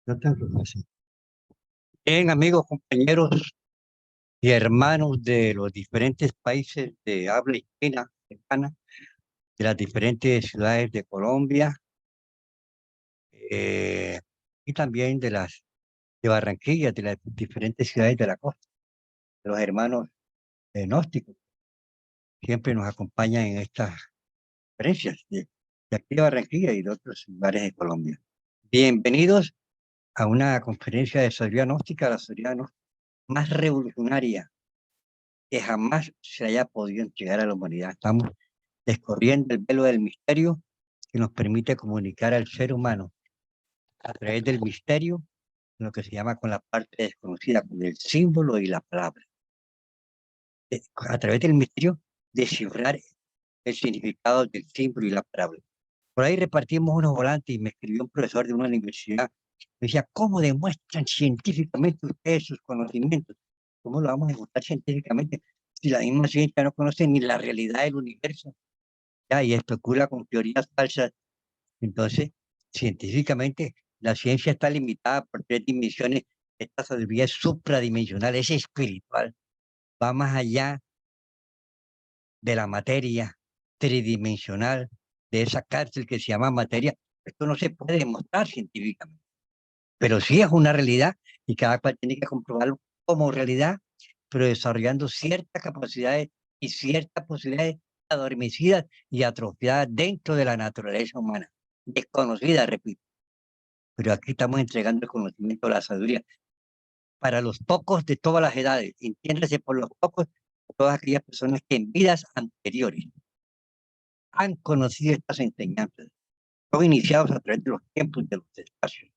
Yo te lo así. Bien, amigos, compañeros y hermanos de los diferentes países de habla hispana, de las diferentes ciudades de Colombia, eh, y también de Barranquilla, de las diferentes ciudades de la costa. Los hermanos gnósticos siempre nos acompañan en estas conferencias de aquí de Barranquilla y de otros lugares de Colombia. Bienvenidos a una conferencia de sabiduría gnóstica, la sabiduría gnóstica más revolucionaria que jamás se haya podido entregar a la humanidad. Estamos descorriendo el velo del misterio que nos permite comunicar al ser humano a través del misterio, lo que se llama con la parte desconocida, con el símbolo y la palabra. A través del misterio, descifrar el significado del símbolo y la palabra. Por ahí repartimos unos volantes y me escribió un profesor de una universidad. Me decía, ¿cómo demuestran científicamente ustedes sus conocimientos? ¿Cómo lo vamos a demostrar científicamente si la misma ciencia no conoce ni la realidad del universo? Ya, y especula con teorías falsas. Entonces, científicamente, la ciencia está limitada por tres dimensiones. Esta sabiduría es supradimensional, es espiritual, va más allá de la materia tridimensional, de esa cárcel que se llama materia. Esto no se puede demostrar científicamente, pero sí es una realidad y cada cual tiene que comprobarlo como realidad, pero desarrollando ciertas capacidades y ciertas posibilidades adormecidas y atrofiadas dentro de la naturaleza humana, desconocida, repito. Pero aquí estamos entregando el conocimiento, la sabiduría, para los pocos de todas las edades. Entiéndase por los pocos, todas aquellas personas que en vidas anteriores han conocido estas enseñanzas, son iniciados a través de los tiempos y de los espacios.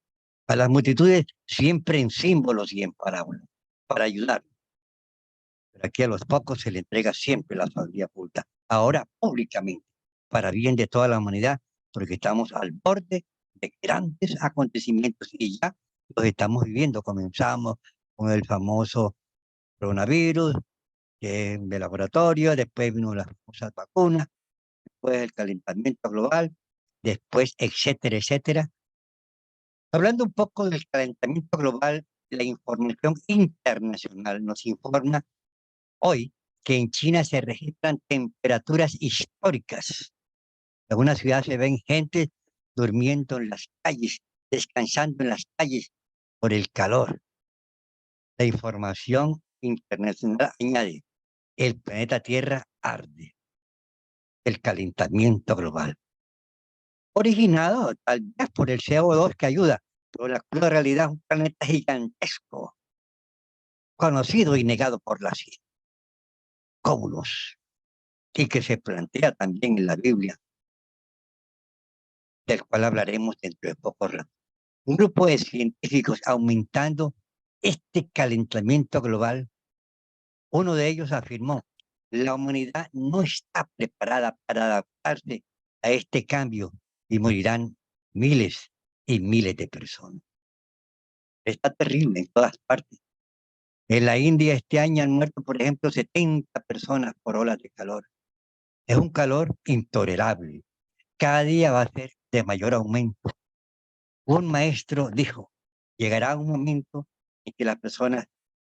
A las multitudes siempre en símbolos y en parábolas, para ayudar. Pero aquí a los pocos se le entrega siempre la sabiduría oculta, ahora públicamente, para bien de toda la humanidad, porque estamos al borde de grandes acontecimientos y ya los estamos viviendo. Comenzamos con el famoso coronavirus, que es de laboratorio, después vino las famosas vacunas, después el calentamiento global, después, etcétera, etcétera. Hablando un poco del calentamiento global, la información internacional nos informa hoy que en China se registran temperaturas históricas. En algunas ciudades se ven gente durmiendo en las calles, descansando en las calles por el calor. La información internacional añade, el planeta Tierra arde, el calentamiento global. Originado tal vez por el CO2 que ayuda, pero la cruda realidad es un planeta gigantesco, conocido y negado por la ciencia, Cómulos, y que se plantea también en la Biblia, del cual hablaremos dentro de poco rato. Un grupo de científicos aumentando este calentamiento global. Uno de ellos afirmó, la humanidad no está preparada para adaptarse a este cambio y morirán miles y miles de personas. Está terrible en todas partes. En la India este año han muerto, por ejemplo, 70 personas por olas de calor. Es un calor intolerable. Cada día va a ser de mayor aumento. Un maestro dijo, llegará un momento en que las personas,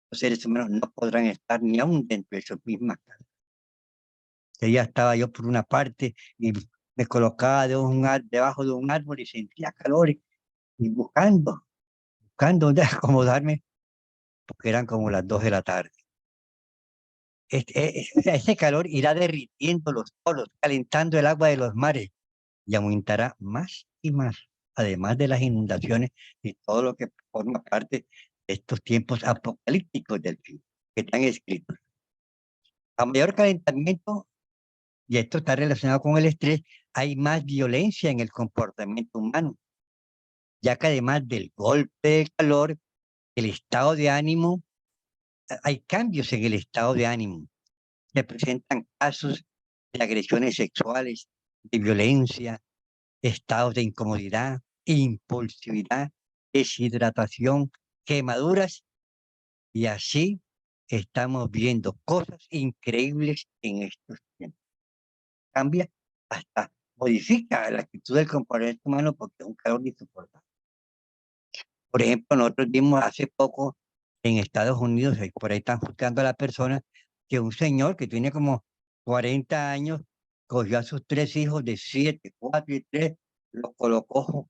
los seres humanos, no podrán estar ni aún dentro de sus mismas casas. Que ya estaba yo por una parte y me colocaba debajo de un árbol y sentía calor y buscando dónde acomodarme, porque eran como las 2 de la tarde. Ese calor irá derritiendo los polos, calentando el agua de los mares y aumentará más y más, además de las inundaciones y todo lo que forma parte de estos tiempos apocalípticos del fin, que están escritos. A mayor calentamiento, y esto está relacionado con el estrés, hay más violencia en el comportamiento humano, ya que además del golpe de calor, el estado de ánimo, hay cambios en el estado de ánimo. Se presentan casos de agresiones sexuales, de violencia, estados de incomodidad, impulsividad, deshidratación, quemaduras, y así estamos viendo cosas increíbles en estos tiempos. Cambia, hasta modifica la actitud del comportamiento humano porque es un calor insoportable. Por ejemplo, nosotros vimos hace poco en Estados Unidos, por ahí están juzgando a la persona, que un señor que tiene como 40 años cogió a sus 3 hijos de 7, 4 y 3, los colocó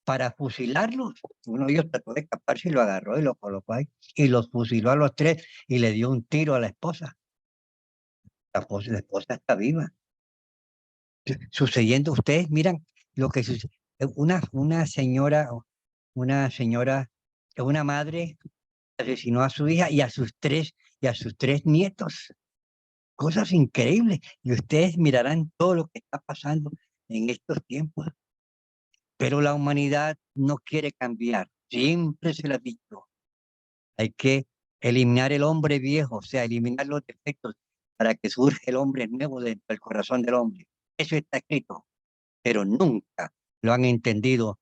para fusilarlos. Uno de ellos trató de escaparse y lo agarró y lo colocó ahí y los fusiló a los 3 y le dio un tiro a la esposa. La esposa está viva. Sucediendo, ustedes miran lo que sucede. Una señora, una madre asesinó a su hija y a sus 3 nietos. Cosas increíbles. Y ustedes mirarán todo lo que está pasando en estos tiempos. Pero la humanidad no quiere cambiar. Siempre se lo ha dicho. Hay que eliminar el hombre viejo, o sea, eliminar los defectos para que surja el hombre nuevo dentro del corazón del hombre. Eso está escrito, pero nunca lo han entendido,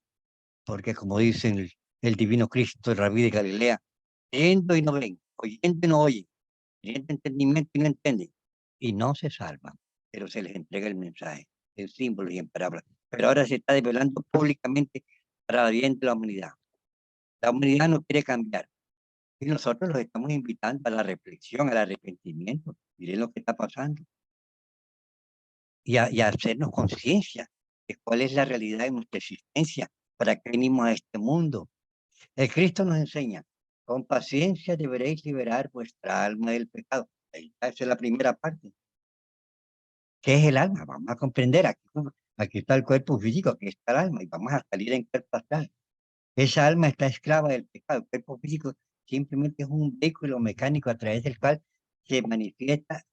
porque como dicen el divino Cristo, el Rabí de Galilea, viendo y no ven, oyendo y no oyen, teniendo entendimiento y no entienden, y no se salvan, pero se les entrega el mensaje, en símbolos y en palabras. Pero ahora se está desvelando públicamente para el bien de la humanidad. La humanidad no quiere cambiar. Y nosotros los estamos invitando a la reflexión, al arrepentimiento. Miren lo que está pasando. Y a hacernos conciencia de cuál es la realidad de nuestra existencia, para qué venimos a este mundo. El Cristo nos enseña, con paciencia deberéis liberar vuestra alma del pecado. Ahí está, esa es la primera parte. ¿Qué es el alma? Vamos a comprender. Aquí está el cuerpo físico, aquí está el alma, y vamos a salir en cuerpo astral. Esa alma está esclava del pecado. El cuerpo físico simplemente es un vehículo mecánico a través del cual se manifiesta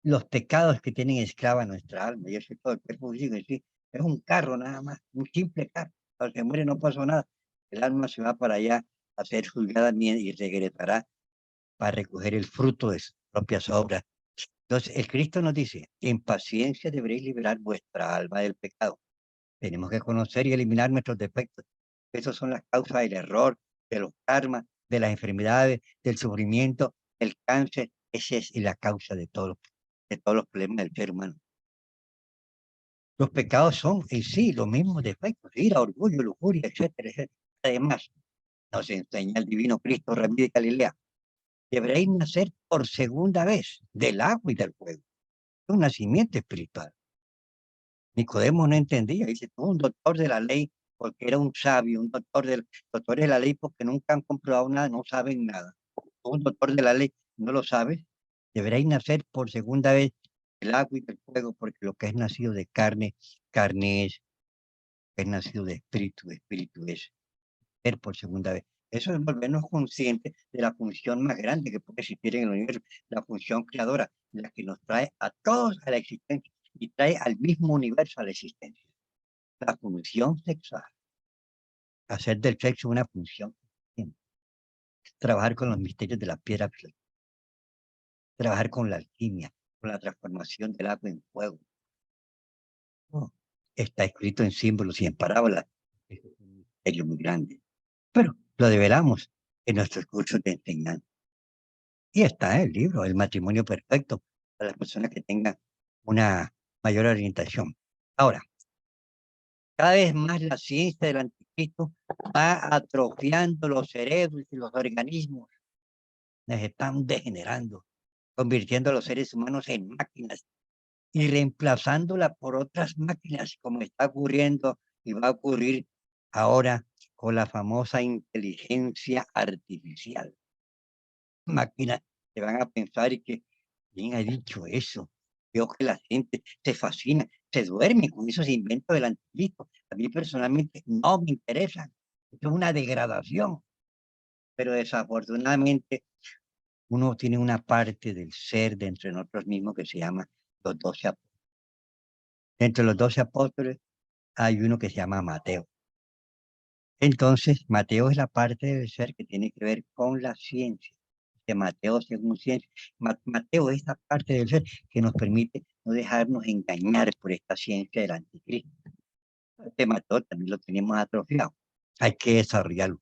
los pecados que tienen esclava nuestra alma. Y eso es todo. El cuerpo físico en sí es un carro nada más, un simple carro. Cuando se muere no pasó nada. El alma se va para allá a ser juzgada y regresará para recoger el fruto de sus propias obras. Entonces, el Cristo nos dice, en paciencia deberéis liberar vuestra alma del pecado. Tenemos que conocer y eliminar nuestros defectos. Esas son las causas del error, de los karmas, de las enfermedades, del sufrimiento, del cáncer. Esa es la causa de todos los problemas del ser humano. Los pecados son en sí los mismos defectos, ira, orgullo, lujuria, etcétera, etcétera. Además, nos enseña el divino Cristo, Rabí de Galilea, deberéis nacer por segunda vez del agua y del fuego. Es un nacimiento espiritual. Nicodemo no entendía, dice, tú un doctor de la ley, porque era un sabio, doctor de la ley porque nunca han comprobado nada, no saben nada. Tú un doctor de la ley, no lo sabes, deberéis nacer por segunda vez del agua y del fuego, porque lo que es nacido de carne, carne es nacido de espíritu es, ser por segunda vez. Eso es volvernos conscientes de la función más grande que puede existir en el universo, la función creadora, la que nos trae a todos a la existencia y trae al mismo universo a la existencia. La función sexual, hacer del sexo una función, trabajar con los misterios de la piedra, trabajar con la alquimia, con la transformación del agua en fuego. Oh, está escrito en símbolos y en parábolas. Es un misterio muy grande, pero lo develamos en nuestros cursos de enseñanza. Y está el libro, El matrimonio perfecto, para las personas que tengan una mayor orientación. Ahora, cada vez más la ciencia del anticristo va atrofiando los cerebros y los organismos. Nos están degenerando, convirtiendo a los seres humanos en máquinas y reemplazándola por otras máquinas, como está ocurriendo y va a ocurrir ahora con la famosa inteligencia artificial. Máquinas que van a pensar y que, ¿quién ha dicho eso? Veo que la gente se fascina, se duerme con esos inventos del anticristo. A mí personalmente no me interesan. Esto es una degradación, pero desafortunadamente uno tiene una parte del ser dentro de nosotros mismos que se llama los 12 apóstoles. Dentro de los 12 apóstoles hay uno que se llama Mateo. Entonces, Mateo es la parte del ser que tiene que ver con la ciencia. De Mateo según ciencia. Mateo es la parte del ser que nos permite no dejarnos engañar por esta ciencia del anticristo. Este Mateo también lo tenemos atrofiado. Hay que desarrollarlo.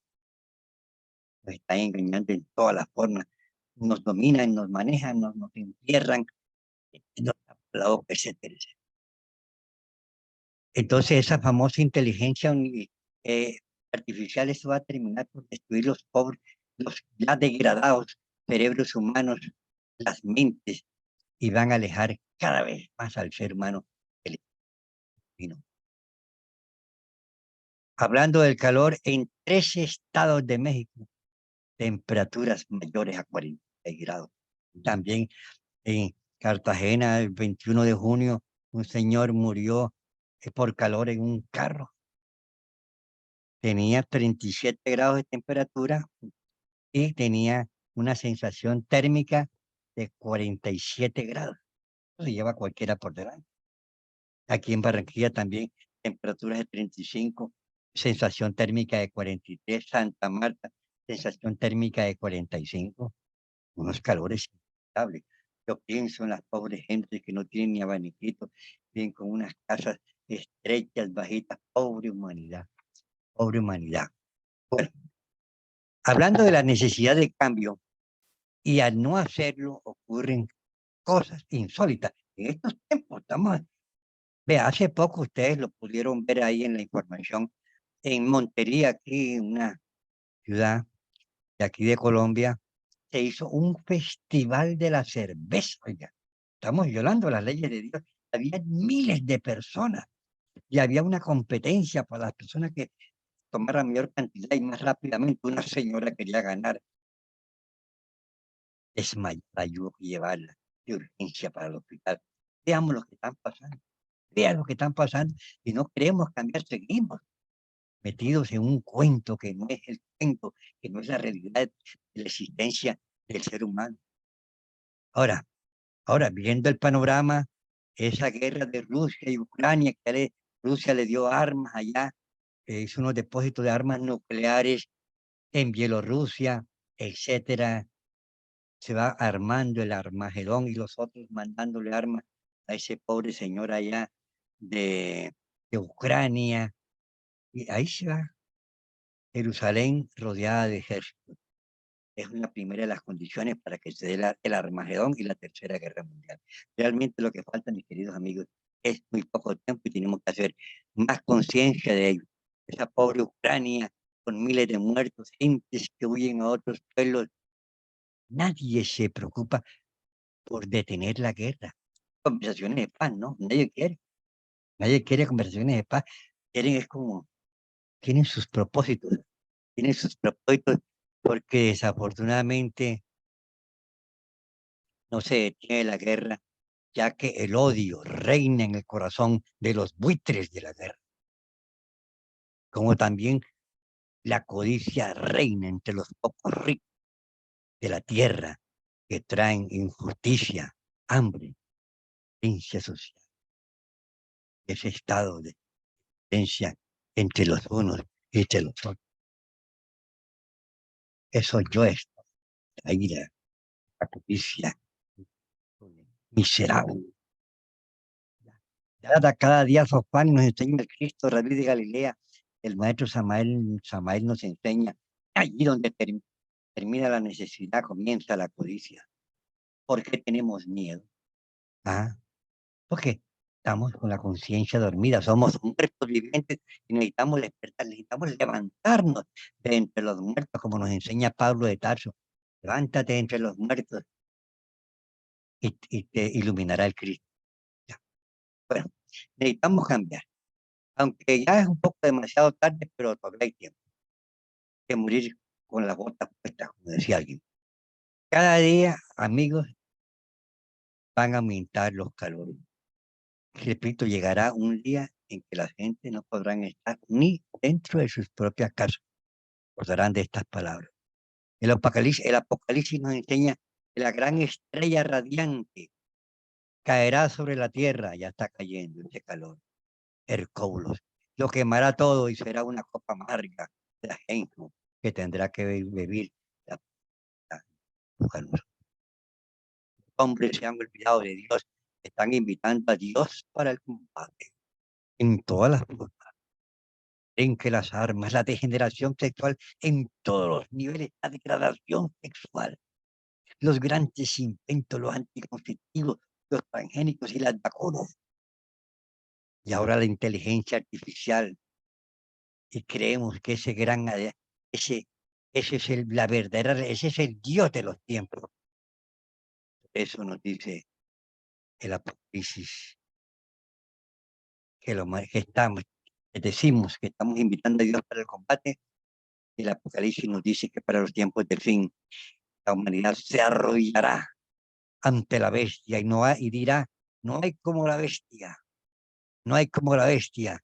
Nos están engañando en todas las formas. Nos dominan, nos manejan, nos entierran, nos la boca, etcétera, etcétera. Entonces, esa famosa inteligencia artificial, eso va a terminar por destruir los pobres, los ya degradados cerebros humanos, las mentes, y van a alejar cada vez más al ser humano del destino. Hablando del calor, en 13 estados de México, temperaturas mayores a 46 grados. También en Cartagena, el 21 de junio, un señor murió por calor en un carro. Tenía 37 grados de temperatura y tenía una sensación térmica de 47 grados. Eso se lleva cualquiera por delante. Aquí en Barranquilla también temperaturas de 35, sensación térmica de 43, Santa Marta, sensación térmica de 45, unos calores insoportables. Yo pienso en las pobres gentes que no tienen ni abaniquito, viven con unas casas estrechas, bajitas, pobre humanidad, pobre humanidad. Bueno, hablando de la necesidad de cambio, y al no hacerlo ocurren cosas insólitas. En estos tiempos estamos, vea, hace poco ustedes lo pudieron ver ahí en la información, en Montería, aquí en una ciudad de aquí de Colombia, se hizo un festival de la cerveza, oiga. Estamos violando las leyes de Dios. Había miles de personas y había una competencia para las personas que tomaran mayor cantidad y más rápidamente. Una señora quería ganar, desmayada, hubo que llevarla de urgencia para el hospital. Veamos lo que están pasando. Vean lo que están pasando y no queremos cambiar, seguimos metidos en un cuento que no es el cuento, que no es la realidad de la existencia del ser humano. Ahora, viendo el panorama, esa guerra de Rusia y Ucrania, Rusia le dio armas allá, hizo unos depósitos de armas nucleares en Bielorrusia, etcétera. Se va armando el Armagedón y los otros mandándole armas a ese pobre señor allá de Ucrania. Y ahí se va Jerusalén rodeada de ejércitos. Es una primera de las condiciones para que se dé el Armagedón y la Tercera Guerra Mundial. Realmente lo que falta, mis queridos amigos, es muy poco tiempo y tenemos que hacer más conciencia de ello. Esa pobre Ucrania con miles de muertos, gentes que huyen a otros pueblos, nadie se preocupa por detener la guerra. Conversaciones de paz, ¿no? Nadie quiere conversaciones de paz. Quieren es como, tienen sus propósitos porque desafortunadamente no se detiene la guerra, ya que el odio reina en el corazón de los buitres de la guerra, como también la codicia reina entre los pocos ricos de la tierra que traen injusticia, hambre, violencia social, ese estado de violencia entre los unos y entre los otros. Eso yo es la ira, la codicia miserable. Cada día Sofán nos enseña el Cristo, Rabí de Galilea, el maestro Samael nos enseña, allí donde termina la necesidad, comienza la codicia. ¿Por qué tenemos miedo? ¿Ah? Porque estamos con la conciencia dormida, somos muertos vivientes y necesitamos despertar, necesitamos levantarnos de entre los muertos, como nos enseña Pablo de Tarso. Levántate entre los muertos y te iluminará el Cristo. Ya. Bueno, necesitamos cambiar. Aunque ya es un poco demasiado tarde, pero todavía hay tiempo de morir con las botas puestas, como decía alguien. Cada día, amigos, van a aumentar los calores. Repito, llegará un día en que la gente no podrán estar ni dentro de sus propias casas. Recordarán de estas palabras. El Apocalipsis nos enseña que la gran estrella radiante caerá sobre la tierra, ya está cayendo ese calor. Hercoulos, lo quemará todo y será una copa amarga de la gente que tendrá que beber la mujer. Los hombres se han olvidado de Dios, están invitando a Dios para el combate en todas las formas, en que las armas, la degeneración sexual en todos los niveles, la degradación sexual, los grandes inventos, los anticonceptivos, los transgénicos y las vacunas, y ahora la inteligencia artificial y creemos que ese es la verdadera, ese es el Dios de los tiempos. Eso nos dice el Apocalipsis, que decimos que estamos invitando a Dios para el combate, y el Apocalipsis nos dice que para los tiempos del fin, la humanidad se arrodillará ante la bestia y dirá, no hay como la bestia, no hay como la bestia.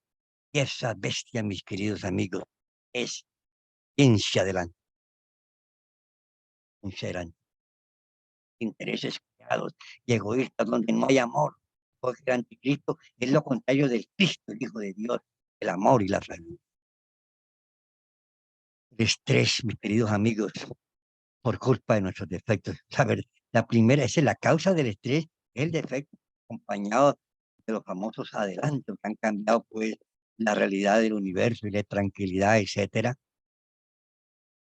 Y esa bestia, mis queridos amigos, es ciencia adelante, intereses creados y egoístas donde no hay amor. Porque el anticristo es lo contrario del Cristo, el Hijo de Dios, el amor y la salud. El estrés, mis queridos amigos, por culpa de nuestros defectos. La primera, esa es la causa del estrés, el defecto, acompañado de los famosos adelantos que han cambiado pues la realidad del universo y la tranquilidad, etcétera.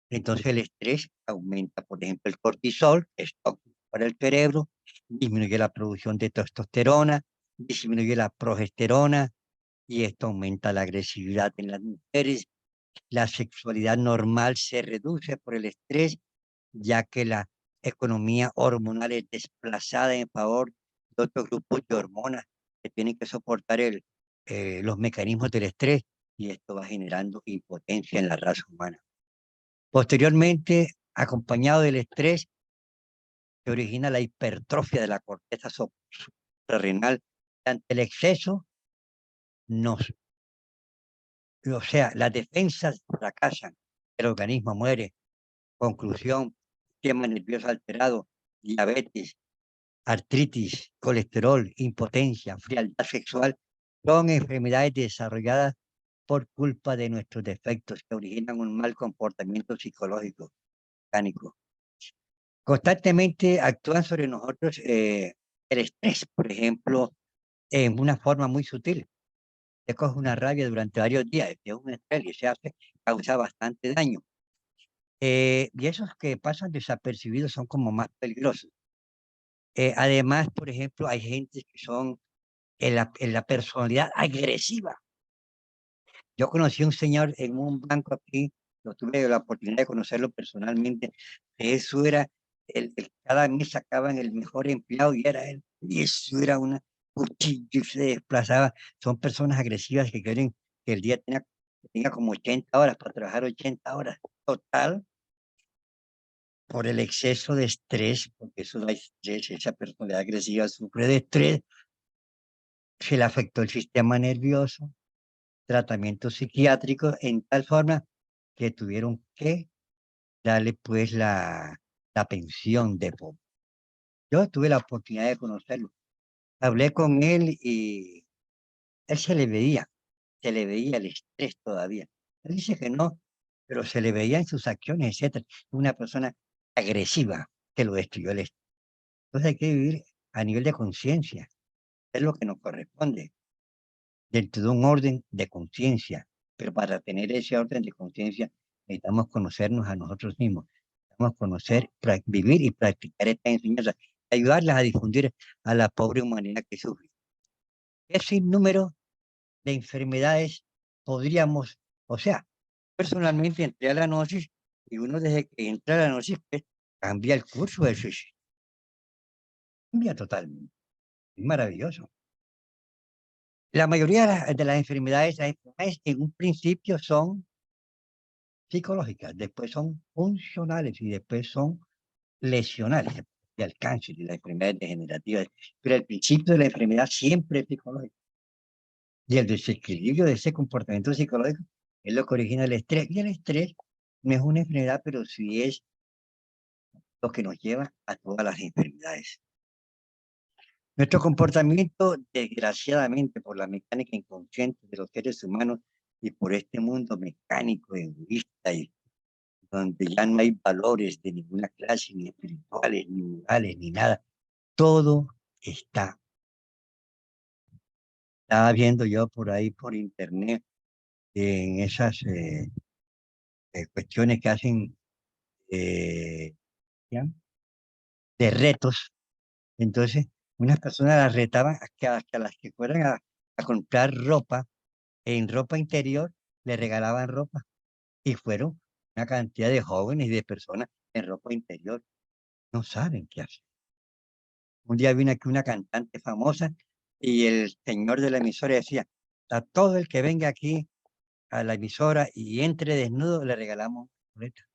Entonces el estrés aumenta, por ejemplo, el cortisol, que es tóxico para el cerebro, disminuye la producción de testosterona, disminuye la progesterona y esto aumenta la agresividad en las mujeres. La sexualidad normal se reduce por el estrés, ya que la economía hormonal es desplazada en favor de otros grupos de hormonas que tienen que soportar los mecanismos del estrés y esto va generando impotencia en la raza humana. Posteriormente, acompañado del estrés, se origina la hipertrofia de la corteza suprarrenal. Ante el exceso, nos, o sea, las defensas fracasan, el organismo muere. Conclusión, sistema nervioso alterado, diabetes, artritis, colesterol, impotencia, frialdad sexual, son enfermedades desarrolladas por culpa de nuestros defectos que originan un mal comportamiento psicológico, mecánico. Constantemente actúan sobre nosotros el estrés, por ejemplo, en una forma muy sutil. Te coge una rabia durante varios días, es un estrés y causa bastante daño. Y esos que pasan desapercibidos son como más peligrosos. Además, por ejemplo, hay gente que son en la personalidad agresiva. Yo conocí a un señor en un banco aquí, lo tuve la oportunidad de conocerlo personalmente. Eso era, cada mes sacaban el mejor empleado y era él. Y eso era una cuchilla y se desplazaba. Son personas agresivas que quieren que el día tenga como 80 horas para trabajar 80 horas. Total, por el exceso de estrés, porque eso da estrés, esa personalidad agresiva sufre de estrés, se le afectó el sistema nervioso, tratamiento psiquiátrico en tal forma que tuvieron que darle pues la pensión de pobre. Yo tuve la oportunidad de conocerlo. Hablé con él y él se le veía el estrés todavía. Él dice que no, pero se le veía en sus acciones, etcétera. Una persona agresiva que lo destruyó el estrés. Entonces hay que vivir a nivel de conciencia. Es lo que nos corresponde, dentro de un orden de conciencia. Pero para tener ese orden de conciencia necesitamos conocernos a nosotros mismos. Necesitamos conocer, vivir y practicar esta enseñanza, ayudarlas a difundir a la pobre humanidad que sufre. ¿Qué sinnúmero de enfermedades podríamos, o sea, personalmente entré a la gnosis y uno desde que entra a la gnosis pues, cambia el curso del suicidio, cambia totalmente, es maravilloso. La mayoría de las enfermedades en un principio son psicológicas, después son funcionales y después son lesionales, y el cáncer y las enfermedades degenerativas. Pero el principio de la enfermedad siempre es psicológico. Y el desequilibrio de ese comportamiento psicológico es lo que origina el estrés. Y el estrés no es una enfermedad, pero sí es lo que nos lleva a todas las enfermedades. Nuestro comportamiento, desgraciadamente, por la mecánica inconsciente de los seres humanos y por este mundo mecánico, egoísta y donde ya no hay valores de ninguna clase, ni espirituales, ni morales, ni nada. Todo está. Estaba viendo yo por ahí por internet en esas cuestiones que hacen ¿ya? De retos. Entonces, unas personas las retaban a que las que fueran a comprar ropa, en ropa interior, le regalaban ropa y fueron una cantidad de jóvenes y de personas en ropa interior. No saben qué hacer. Un día vino aquí una cantante famosa y el señor de la emisora decía, a todo el que venga aquí a la emisora y entre desnudo le regalamos boletas.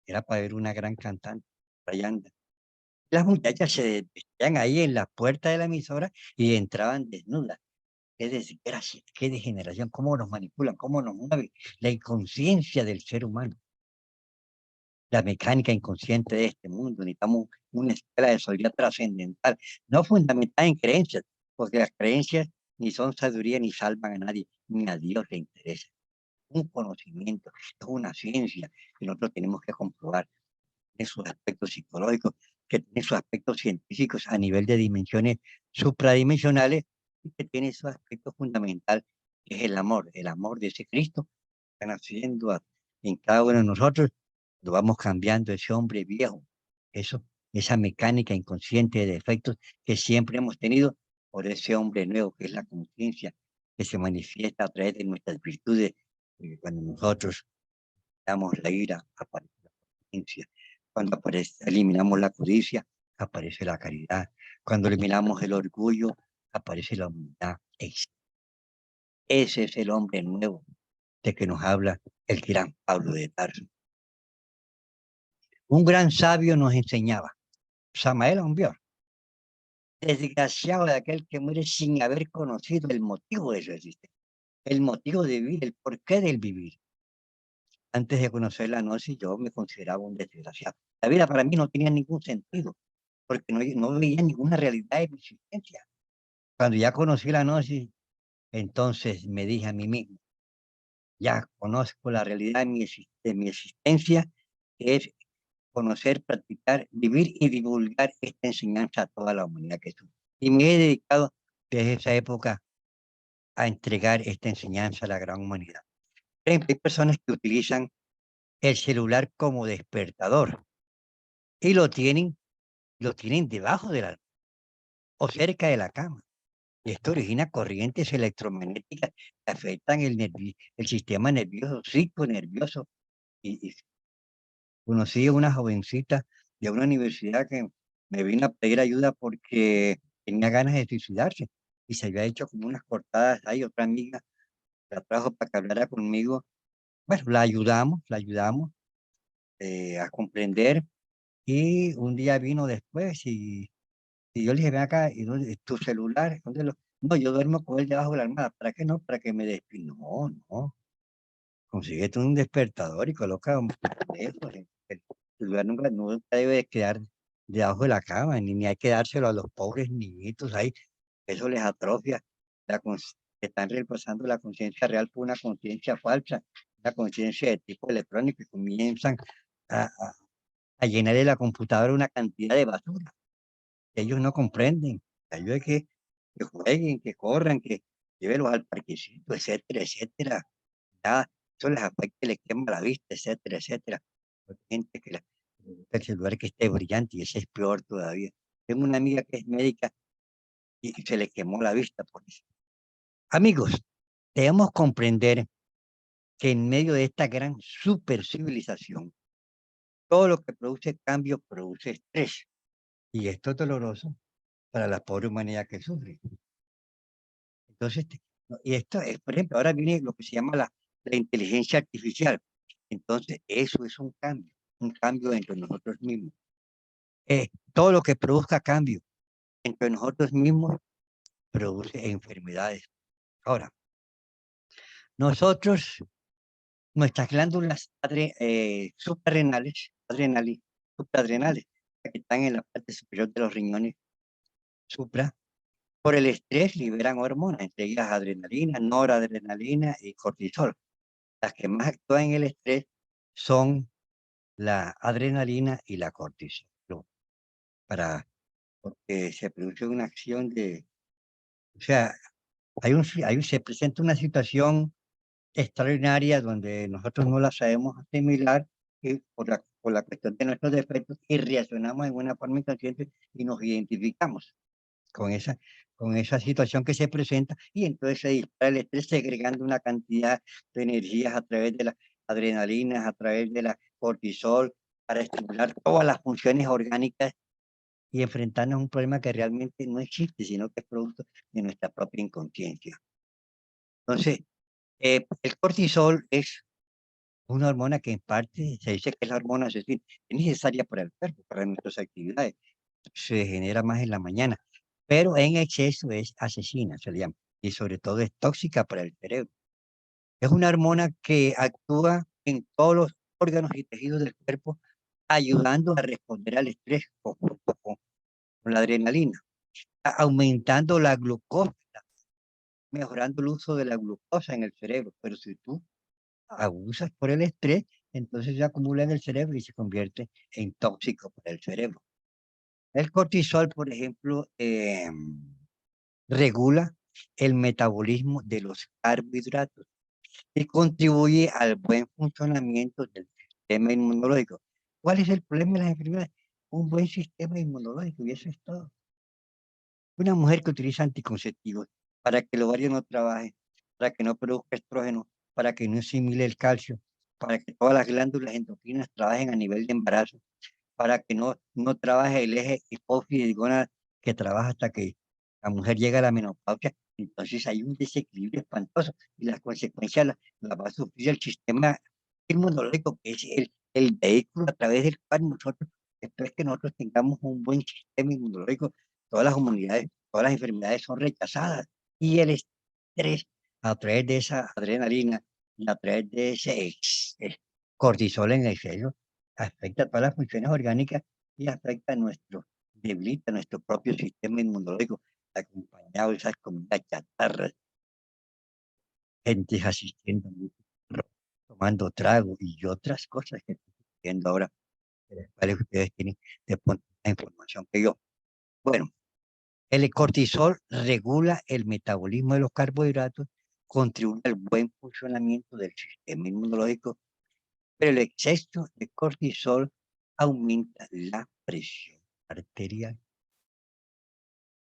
Era para ver una gran cantante, Rayanda. Las muchachas se vestían ahí en la puerta de la emisora y entraban desnudas. Qué desgracia, qué degeneración, cómo nos manipulan, cómo nos mueve la inconsciencia del ser humano, la mecánica inconsciente de este mundo. Necesitamos una escala de sabiduría trascendental, no fundamentada en creencias, porque las creencias ni son sabiduría ni salvan a nadie, ni a Dios le interesa. Un conocimiento, es una ciencia que nosotros tenemos que comprobar. Tiene sus aspectos psicológicos, que tiene sus aspectos científicos a nivel de dimensiones supradimensionales y que tiene su aspecto fundamental, que es el amor de ese Cristo que está naciendo en cada uno de nosotros. Lo vamos cambiando ese hombre viejo, eso, esa mecánica inconsciente de defectos que siempre hemos tenido por ese hombre nuevo que es la conciencia que se manifiesta a través de nuestras virtudes. Cuando nosotros damos la ira, aparece la conciencia. Cuando eliminamos la codicia, aparece la caridad. Cuando eliminamos el orgullo, aparece la humildad. Ese es el hombre nuevo de que nos habla el gran Pablo de Tarso. Un gran sabio nos enseñaba, Samael Aumbior, desgraciado de aquel que muere sin haber conocido el motivo de su existencia, el motivo de vivir, el porqué del vivir. Antes de conocer la gnosis, yo me consideraba un desgraciado. La vida para mí no tenía ningún sentido, porque no veía ninguna realidad de mi existencia. Cuando ya conocí la gnosis, entonces me dije a mí mismo, ya conozco la realidad de mi existencia, que es conocer, practicar, vivir y divulgar esta enseñanza a toda la humanidad que soy. Y me he dedicado desde esa época a entregar esta enseñanza a la gran humanidad. Hay personas que utilizan el celular como despertador y lo tienen debajo de la o cerca de la cama. Y esto origina corrientes electromagnéticas que afectan el sistema nervioso, psiconervioso. Y conocí a una jovencita de una universidad que me vino a pedir ayuda porque tenía ganas de suicidarse y se había hecho como unas cortadas. Hay otra amiga la trajo para que hablara conmigo. Bueno, la ayudamos a comprender y un día vino después y yo le dije, ven acá, ¿y dónde, tu celular? ¿Dónde lo? No, yo duermo con él debajo de la almohada. ¿Para qué no? Para que me despierto. No, no. Consíguete un despertador y coloca un teléfono. El celular nunca debe quedar debajo de la cama, ni hay que dárselo a los pobres niñitos ahí. Eso les atrofia. Están reemplazando la conciencia real por una conciencia falsa, una conciencia de tipo electrónico y comienzan a, a, a llenarle la computadora una cantidad de basura que ellos no comprenden. Ayuda que jueguen, que corran, que llévenlos al parquecito, etcétera, etcétera. Ya, eso les afecta, les quema la vista, etcétera, etcétera. Hay gente que el celular que esté brillante y ese es peor todavía. Tengo una amiga que es médica y se le quemó la vista por eso. Amigos, debemos comprender que en medio de esta gran super civilización, todo lo que produce cambio produce estrés. Y esto es doloroso para la pobre humanidad que sufre. Entonces, no, y esto es, por ejemplo, ahora viene lo que se llama la inteligencia artificial. Entonces, eso es un cambio entre nosotros mismos. Todo lo que produzca cambio entre nosotros mismos produce enfermedades. Ahora, nosotros, nuestras glándulas suprarrenales, supraadrenales, que están en la parte superior de los riñones supra, por el estrés liberan hormonas, entre ellas adrenalina, noradrenalina y cortisol. Las que más actúan en el estrés son la adrenalina y la cortisol. Porque se produce una acción o sea, se presenta una situación extraordinaria donde nosotros no la sabemos asimilar y por la cuestión de nuestros defectos y reaccionamos en una forma inconsciente y nos identificamos con esa. con esa situación que se presenta y entonces se dispara el estrés segregando una cantidad de energías a través de las adrenalinas, a través de la cortisol, para estimular todas las funciones orgánicas y enfrentarnos a un problema que realmente no existe, sino que es producto de nuestra propia inconsciencia. Entonces, el cortisol es una hormona que en parte se dice que es la hormona asesina, es necesaria para el cuerpo, para nuestras actividades, se genera más en la mañana, pero en exceso es asesina, se le llama, y sobre todo es tóxica para el cerebro. Es una hormona que actúa en todos los órganos y tejidos del cuerpo, ayudando a responder al estrés con la adrenalina, aumentando la glucosa, mejorando el uso de la glucosa en el cerebro. Pero si tú abusas por el estrés, entonces se acumula en el cerebro y se convierte en tóxico para el cerebro. El cortisol, por ejemplo, regula el metabolismo de los carbohidratos y contribuye al buen funcionamiento del sistema inmunológico. ¿Cuál es el problema de las enfermedades? Un buen sistema inmunológico, y eso es todo. Una mujer que utiliza anticonceptivos para que el ovario no trabaje, para que no produzca estrógeno, para que no asimile el calcio, para que todas las glándulas endocrinas trabajen a nivel de embarazo, para que no trabaje el eje hipófisis y gónada que trabaja hasta que la mujer llega a la menopausia. Entonces hay un desequilibrio espantoso y las consecuencias las va a sufrir el sistema inmunológico, que es el vehículo a través del cual nosotros, después que nosotros tengamos un buen sistema inmunológico, todas las humanidades, todas las enfermedades son rechazadas. Y el estrés, a través de esa adrenalina y a través de ese cortisol en exceso, afecta a todas las funciones orgánicas y afecta a debilita nuestro propio sistema inmunológico, acompañado de esas comidas chatarras, gente asistiendo, tomando trago y otras cosas que estoy viendo ahora, de las cuales ustedes tienen de pronto más información que yo. Bueno, el cortisol regula el metabolismo de los carbohidratos, contribuye al buen funcionamiento del sistema inmunológico, pero el exceso de cortisol aumenta la presión arterial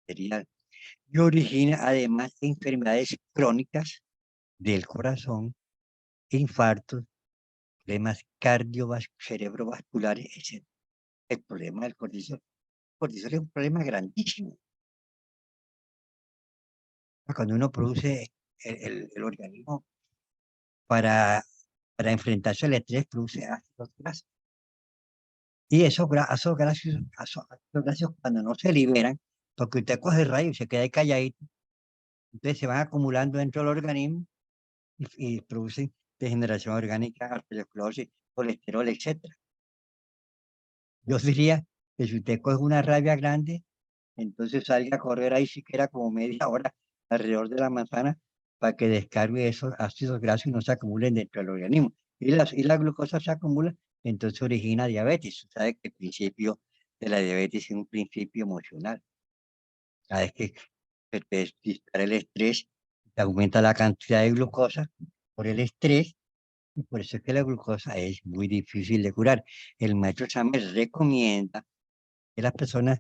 y origina además enfermedades crónicas del corazón, infartos, problemas cerebrovasculares, etc. El problema del cortisol. El cortisol es un problema grandísimo. Cuando uno produce el organismo para, para enfrentarse al estrés, produce ácidos grasos. Y esos ácidos grasos, cuando no se liberan, porque usted coge rayo y se queda ahí calladito, entonces se van acumulando dentro del organismo y producen degeneración orgánica, arteriosclerosis, colesterol, etcétera. Yo diría que si usted coge una rabia grande, entonces salga a correr ahí siquiera como media hora alrededor de la manzana para que descargue esos ácidos grasos y no se acumulen dentro del organismo. Y la glucosa se acumula, entonces origina diabetes. Usted sabe que el principio de la diabetes es un principio emocional. Cada vez que se te dispara el estrés, te aumenta la cantidad de glucosa por el estrés. Y por eso es que la glucosa es muy difícil de curar. El maestro Chambers recomienda que las personas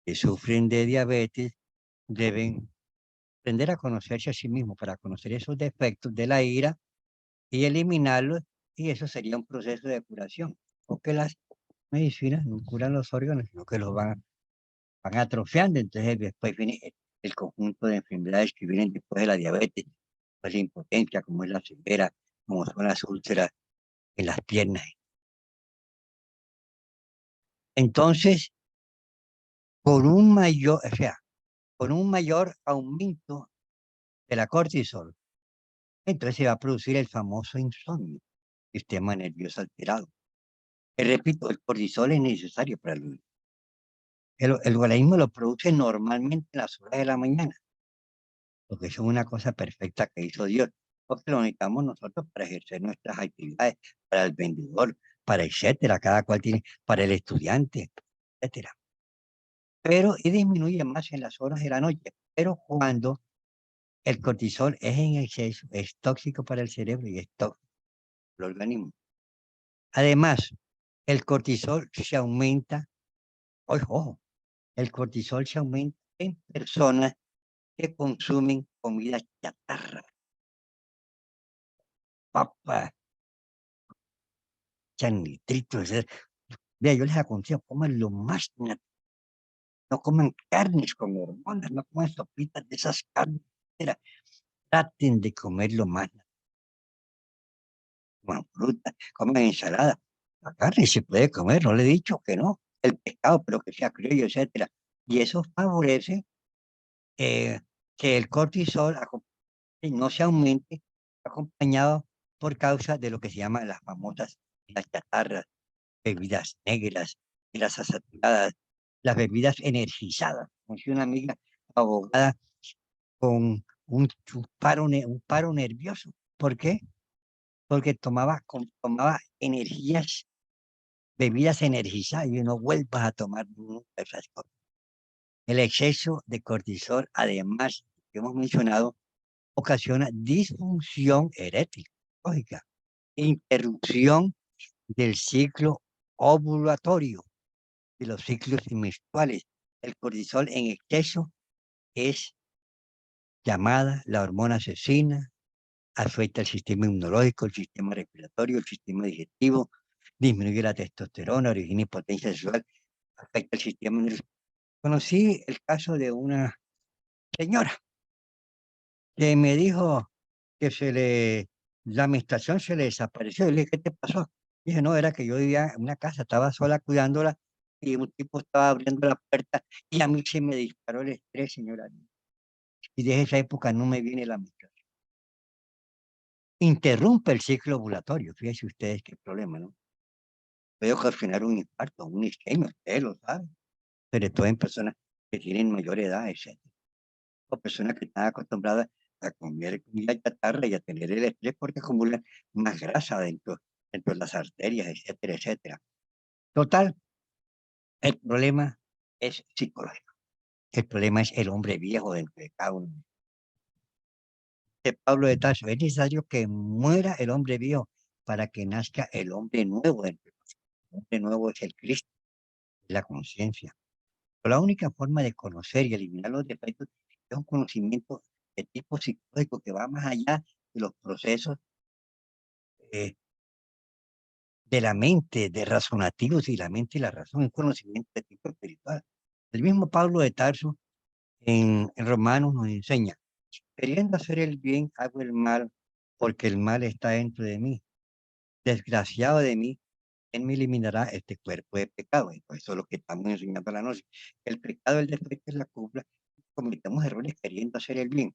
que sufren de diabetes deben aprender a conocerse a sí mismos para conocer esos defectos de la ira y eliminarlos, y eso sería un proceso de curación. Porque las medicinas no curan los órganos, sino que los van atrofiando. Entonces después viene el conjunto de enfermedades que vienen después de la diabetes, pues la impotencia, como es la ceguera, como son las úlceras en las piernas. Entonces, con un mayor aumento de la cortisol, entonces se va a producir el famoso insomnio, sistema nervioso alterado. Y repito, el cortisol es necesario para el organismo lo produce normalmente en las horas de la mañana, porque eso es una cosa perfecta que hizo Dios, porque lo necesitamos nosotros para ejercer nuestras actividades, para el vendedor, para etcétera, cada cual tiene, para el estudiante, etcétera. Pero y disminuye más en las horas de la noche, pero cuando el cortisol es en exceso, es tóxico para el cerebro y es tóxico para el organismo. Además, el cortisol se aumenta, ojo, el cortisol se aumenta en personas que consumen comida chatarra, papas, nitritos. Vea, yo les aconsejo, coman lo más natural, no coman carnes con hormonas, no coman sopitas de esas carnes. Mira, traten de comer lo más natural, coman fruta, coman ensalada. La carne se puede comer, no le he dicho que no. El pescado, pero que sea criollo, etcétera. Y eso favorece eh, que el cortisol no se aumente, acompañado por causa de lo que se llama las famosas las chatarras, bebidas negras, grasas saturadas, las bebidas energizadas. Como si una amiga abogada con un paro nervioso. ¿Por qué? Porque tomaba energías, bebidas energizadas y no vuelvas a tomar nunca esas cosas. El exceso de cortisol, además, que hemos mencionado, ocasiona disfunción eréctil, lógica, interrupción del ciclo ovulatorio, de los ciclos menstruales. El cortisol en exceso es llamada la hormona asesina, afecta el sistema inmunológico, el sistema respiratorio, el sistema digestivo, disminuye la testosterona, origina impotencia sexual, afecta el sistema nervioso. Conocí el caso de una señora que me dijo que la menstruación se le desapareció. Y le dije, ¿qué te pasó? Dije, no, era que yo vivía en una casa, estaba sola cuidándola y un tipo estaba abriendo la puerta y a mí se me disparó el estrés, señora. Y desde esa época no me viene la menstruación. Interrumpe el ciclo ovulatorio. Fíjense ustedes qué problema, ¿no? Puede ocasionar un infarto, un isquemia, ustedes lo saben. Sobre todo en personas que tienen mayor edad, etcétera. O personas que están acostumbradas a comer comida chatarra y a tener el estrés porque acumulan más grasa dentro de las arterias, etcétera, etcétera. Total, el problema es psicológico. El problema es el hombre viejo dentro de cada uno. De Pablo de Tarso, es necesario que muera el hombre viejo para que nazca el hombre nuevo dentro de nosotros. El hombre nuevo es el Cristo, es la conciencia. Pero la única forma de conocer y eliminar los defectos es un conocimiento de tipo psicológico que va más allá de los procesos eh, de la mente, de razonativos y la mente y la razón, un conocimiento de tipo espiritual. El mismo Pablo de Tarso en Romanos nos enseña, queriendo hacer el bien, hago el mal, porque el mal está dentro de mí. Desgraciado de mí, ¿quién me eliminará este cuerpo de pecado? Y pues eso es lo que estamos enseñando a la noche. El pecado, el defecto es la culpa. Cometemos errores queriendo hacer el bien.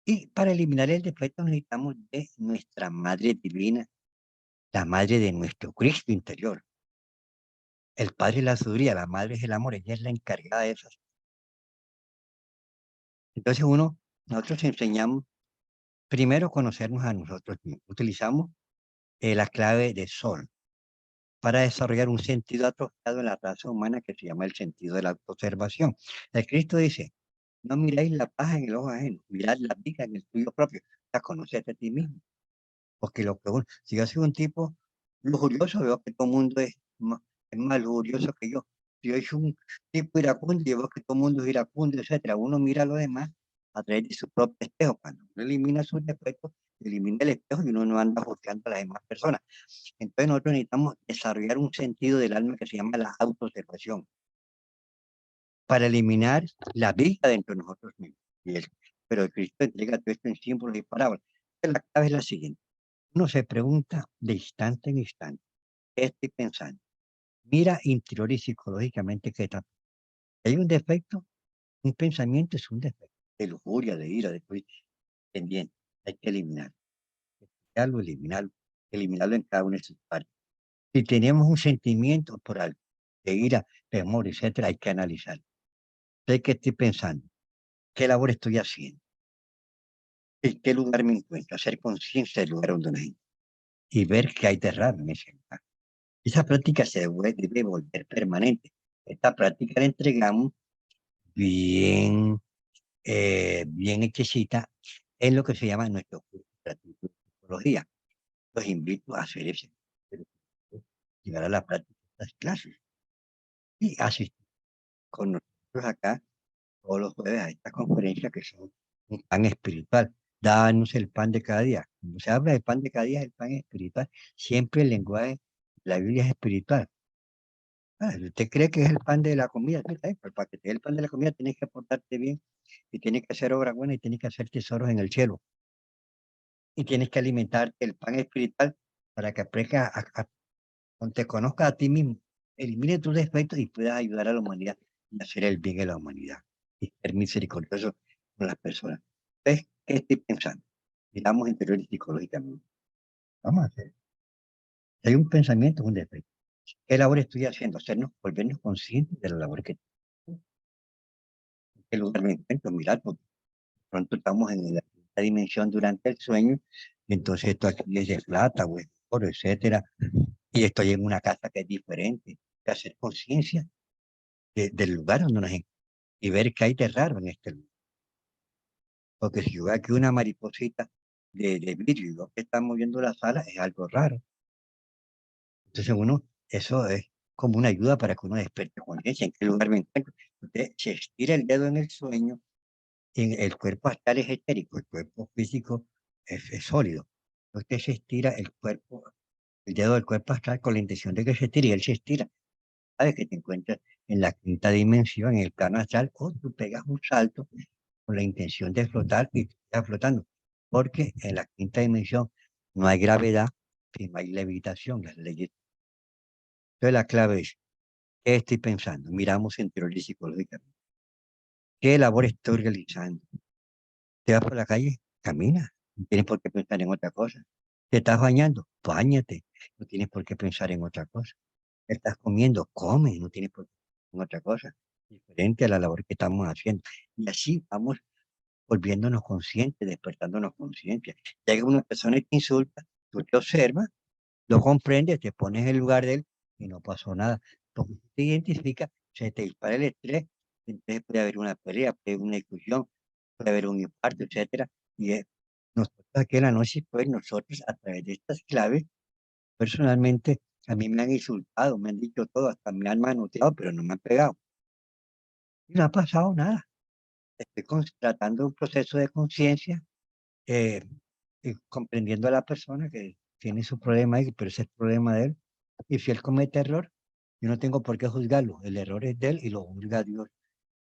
Y para eliminar el defecto necesitamos de nuestra Madre Divina, la Madre de nuestro Cristo interior. El Padre es la sabiduría, la Madre es el amor, ella es la encargada de eso. Entonces nosotros enseñamos primero conocernos a nosotros mismos. Utilizamos la clave de Sol para desarrollar un sentido atrofiado en la raza humana que se llama el sentido de la autoobservación. El Cristo dice, no miráis la paja en el ojo ajeno, mirad la viga en el tuyo propio. O sea, conocerte a ti mismo. Porque si yo soy un tipo lujurioso, veo que todo el mundo es más lujurioso que yo. Si yo soy un tipo iracundo, yo veo que todo el mundo es iracundo, etcétera. Uno mira a los demás a través de su propio espejo. Cuando uno elimina sus defectos, elimina el espejo y uno no anda juzgando a las demás personas. Entonces nosotros necesitamos desarrollar un sentido del alma que se llama la autoobservación para eliminar la vida dentro de nosotros mismos. Pero el Cristo entrega todo esto en símbolos y parábolas. La clave es la siguiente. Uno se pregunta de instante en instante, ¿qué estoy pensando? Mira interior y psicológicamente qué está. Hay un defecto, un pensamiento es un defecto, de lujuria, de ira, de pendiente. Hay que eliminarlo, eliminarlo en cada una de sus partes. Si tenemos un sentimiento por algo, de ira, temor, etcétera, hay que analizarlo. Sé qué estoy pensando, qué labor estoy haciendo, en qué lugar me encuentro, hacer conciencia del lugar donde me encuentro y ver qué hay de raro en ese lugar. Esa práctica debe volver permanente. Esta práctica la entregamos bien, bien hechecita en lo que se llama nuestro curso gratuito de psicología. Los invito a hacer ese, llegar a la práctica de estas clases y asistir con nosotros acá todos los jueves a estas conferencias que son un pan espiritual. Danos el pan de cada día. Cuando se habla de pan de cada día, es el pan espiritual. Siempre el lenguaje de la Biblia es espiritual. ¿Usted cree que es el pan de la comida? Sí, pues para que te dé el pan de la comida tienes que portarte bien y tienes que hacer obra buena y tienes que hacer tesoros en el cielo. Y tienes que alimentarte el pan espiritual para que aprendas cuando te conozcas a ti mismo, elimine tus defectos y puedas ayudar a la humanidad y hacer el bien en la humanidad y ser misericordioso con las personas. Entonces, ¿qué estoy pensando? Miramos interior y psicológicamente. Vamos a hacer. Si hay un pensamiento, es un defecto. ¿Qué labor estoy haciendo? Volvernos conscientes de la labor que en qué lugar me encuentro, mirar, porque pronto estamos en la quinta dimensión durante el sueño, y entonces esto aquí es de plata, o es de oro, etcétera, y estoy en una casa que es diferente. Que hacer conciencia del lugar donde nos encontramos y ver qué hay de raro en este lugar. Porque si yo veo aquí una mariposita de vidrio y veo que está moviendo la sala, es algo raro. Entonces eso es como una ayuda para que uno despierte conciencia en qué lugar me encuentro. Usted se estira el dedo en el sueño, y el cuerpo astral es etérico, el cuerpo físico es sólido. Usted se estira el dedo del cuerpo astral con la intención de que se estire y él se estira. Sabes que te encuentras en la quinta dimensión, en el plano astral, o tú pegas un salto con la intención de flotar y estás flotando. Porque en la quinta dimensión no hay gravedad, sino hay levitación, las leyes. Entonces la clave es, ¿qué estoy pensando? Miramos interior y psicológicamente. ¿Qué labor estoy realizando? Te vas por la calle, camina. No tienes por qué pensar en otra cosa. Te estás bañando, báñate. No tienes por qué pensar en otra cosa. Estás comiendo, come. No tienes por qué pensar en otra cosa. Diferente a la labor que estamos haciendo. Y así vamos volviéndonos conscientes, despertándonos conciencia. Llega una persona y te insulta, tú te observas, lo comprendes, te pones en el lugar de él y no pasó nada. Porque te identifica, se te dispara el estrés, entonces puede haber una pelea, puede haber una discusión, puede haber un infarto, etcétera. Y nosotros aquí en la noche, pues nosotros a través de estas claves, personalmente, a mí me han insultado, me han dicho todo, hasta me han manoteado, pero no me han pegado. Y no ha pasado nada. Estoy tratando un proceso de conciencia, eh, y comprendiendo a la persona que tiene su problema ahí, pero ese es el problema de él. Y si él comete error, yo no tengo por qué juzgarlo. El error es de él y lo juzga Dios.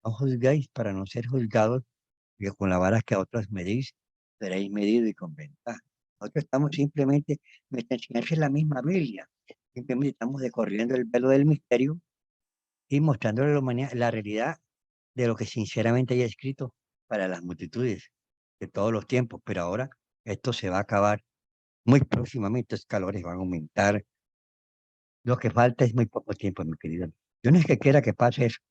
No juzgáis para no ser juzgados, porque con la vara que a otros medís, seréis medido y con ventaja. Nosotros estamos simplemente, nuestra enseñanza es la misma Biblia. Simplemente estamos decorriendo el velo del misterio y mostrándole a la humanidad la realidad de lo que sinceramente hay escrito para las multitudes de todos los tiempos. Pero ahora esto se va a acabar muy próximamente, los calores van a aumentar. Lo que falta es muy poco tiempo, mi querido. Yo no es que quiera que pase eso,